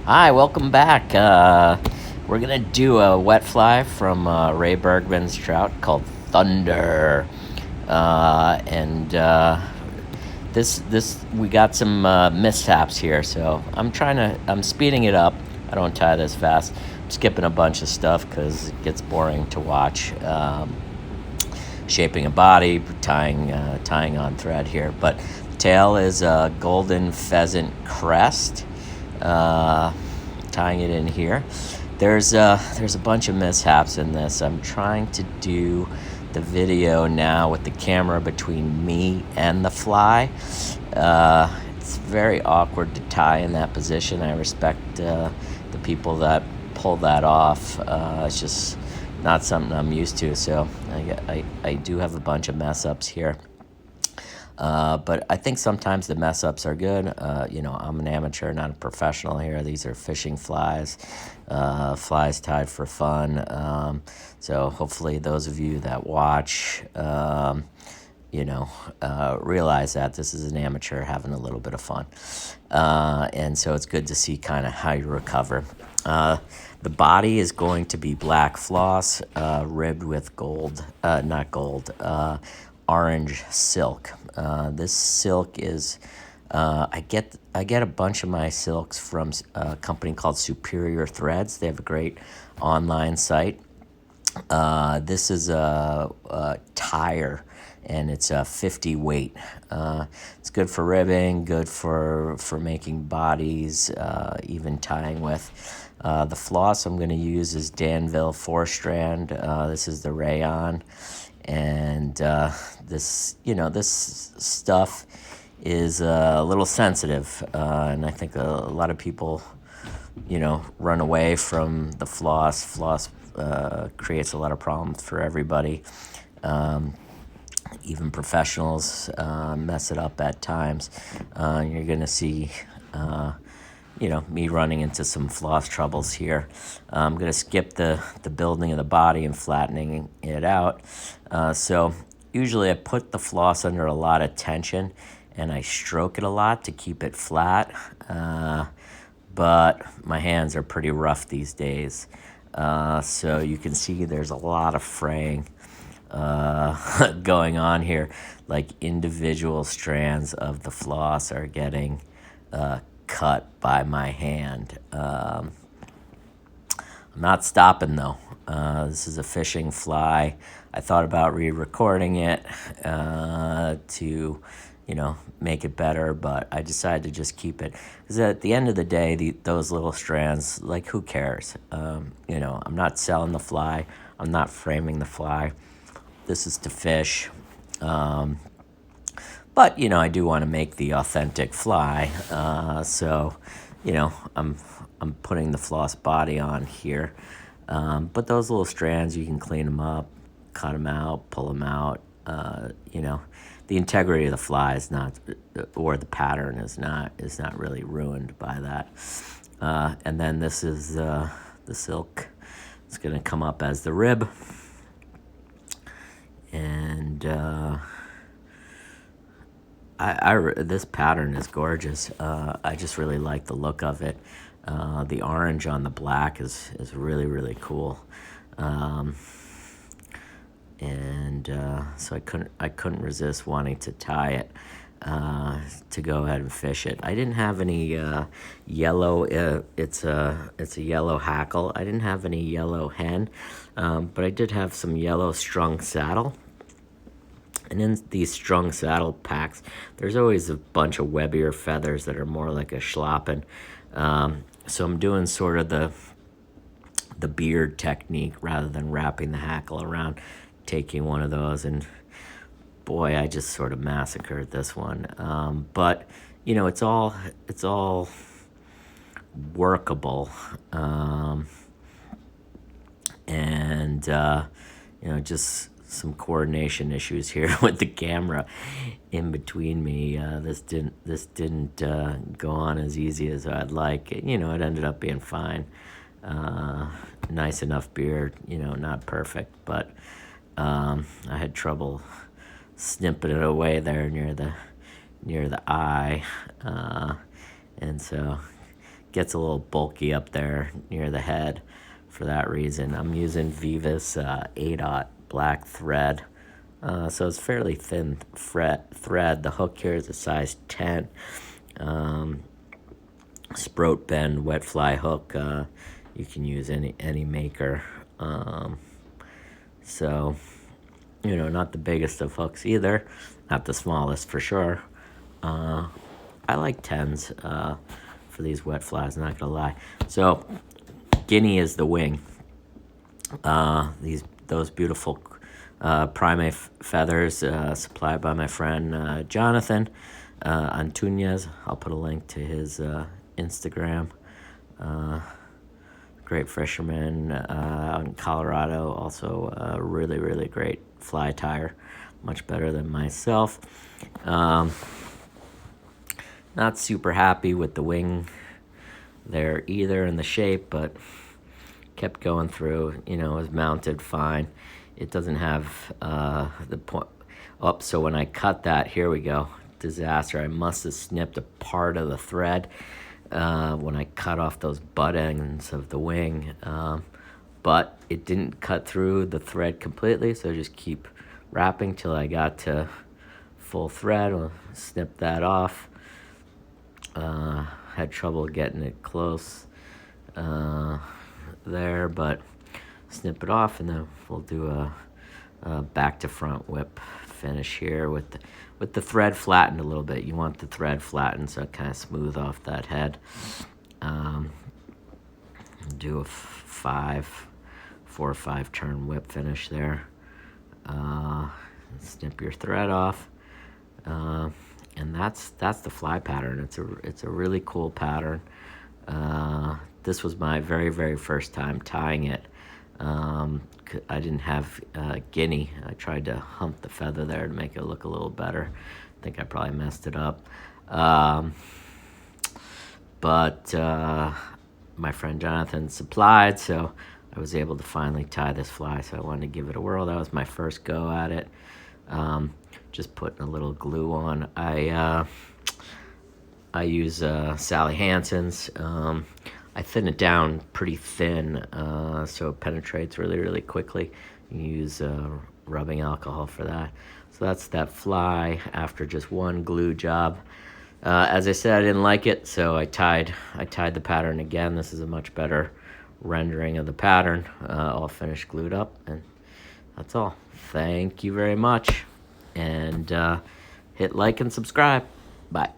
Hi, welcome back. We're gonna do a wet fly from Ray Bergman's trout called Thunder, and this we got some mishaps here, so I'm speeding it up. I don't tie this fast. I'm skipping a bunch of stuff because it gets boring to watch. Shaping a body, tying on thread here, but the tail is a golden pheasant crest. Tying it in here. There's a bunch of mishaps in this. I'm trying to do the video now with the camera between me and the fly. It's very awkward to tie in that position. I respect the people that pull that off. It's just not something I'm used to, so I do have a bunch of mess ups here. But I think sometimes the mess ups are good. I'm an amateur, not a professional here. These are fishing flies, flies tied for fun. So hopefully those of you that watch, realize that this is an amateur having a little bit of fun. And so it's good to see kind of how you recover. The body is going to be black floss, ribbed with orange silk. This silk is, I get a bunch of my silks from a company called Superior Threads. They have a great online site. This is a tire, and it's a 50 weight. It's good for ribbing, good for making bodies, even tying with. The floss I'm going to use is Danville 4-strand. This is the rayon, and this stuff is a little sensitive, and I think a lot of people, run away from the floss. Floss creates a lot of problems for everybody. Even professionals mess it up at times. You're going to see, me running into some floss troubles here. I'm going to skip the building of the body and flattening it out. So usually I put the floss under a lot of tension and I stroke it a lot to keep it flat. But my hands are pretty rough these days. So you can see there's a lot of fraying going on here. Like individual strands of the floss are getting cut by my hand. I'm not stopping though. This is a fishing fly. I thought about re-recording it to, make it better, but I decided to just keep it. Because at the end of the day, those little strands, like, who cares? I'm not selling the fly. I'm not framing the fly. This is to fish. But, I do want to make the authentic fly. So, I'm putting the floss body on here. But those little strands, you can clean them up, cut them out, pull them out. The integrity of the fly is not, or the pattern is not really ruined by that. And then this is the silk. It's going to come up as the rib. And this pattern is gorgeous. I just really like the look of it. The orange on the black is really, really cool. So I couldn't resist wanting to tie it to go ahead and fish it. I didn't have any yellow. It's a yellow hackle. I didn't have any yellow hen, but I did have some yellow strung saddle. And in these strung saddle packs, there's always a bunch of webbier feathers that are more like a schlappen. So I'm doing sort of the beard technique rather than wrapping the hackle around, taking one of those, and boy, I just sort of massacred this one. But it's all workable, and just some coordination issues here with the camera in between me. This didn't go on as easy as I'd like. It ended up being fine. Nice enough beard, not perfect, but I had trouble snipping it away there near the eye, and so gets a little bulky up there near the head for that reason. I'm using Vivas A-Dot black thread. So it's fairly thin thread. The hook here is a size 10. Sproat bend wet fly hook. You can use any maker. So, not the biggest of hooks either. Not the smallest for sure. I like 10s for these wet flies, not gonna lie. So, Guinea is the wing. Those beautiful primate feathers supplied by my friend Jonathan Antunes. I'll put a link to his Instagram. Great fisherman out in Colorado. Also a really, really great fly tire. Much better than myself. Not super happy with the wing there either in the shape, but kept going through. It was mounted fine. It doesn't have the point up, so when I cut that, here we go, disaster. I must have snipped a part of the thread when I cut off those butt ends of the wing, but it didn't cut through the thread completely, so I just keep wrapping till I got to full thread. I'll snip that off. Had trouble getting it close there, but snip it off, and then we'll do a back to front whip finish here with the thread flattened a little bit. You want the thread flattened so it kind of smooth off that head. Do a 4 or 5 turn whip finish there. Snip your thread off, and that's the fly pattern. It's a really cool pattern. This was my very, very first time tying it. I didn't have Guinea. I tried to hump the feather there to make it look a little better. I think I probably messed it up. But my friend Jonathan supplied, so I was able to finally tie this fly, so I wanted to give it a whirl. That was my first go at it. Just putting a little glue on. I use Sally Hansen's. I thin it down pretty thin so it penetrates really, really quickly. You use rubbing alcohol for that. So that's that fly after just one glue job. As I said, I didn't like it, so I tied the pattern again. This is a much better rendering of the pattern, all finished glued up, and that's all. Thank you very much, and hit like and subscribe. Bye.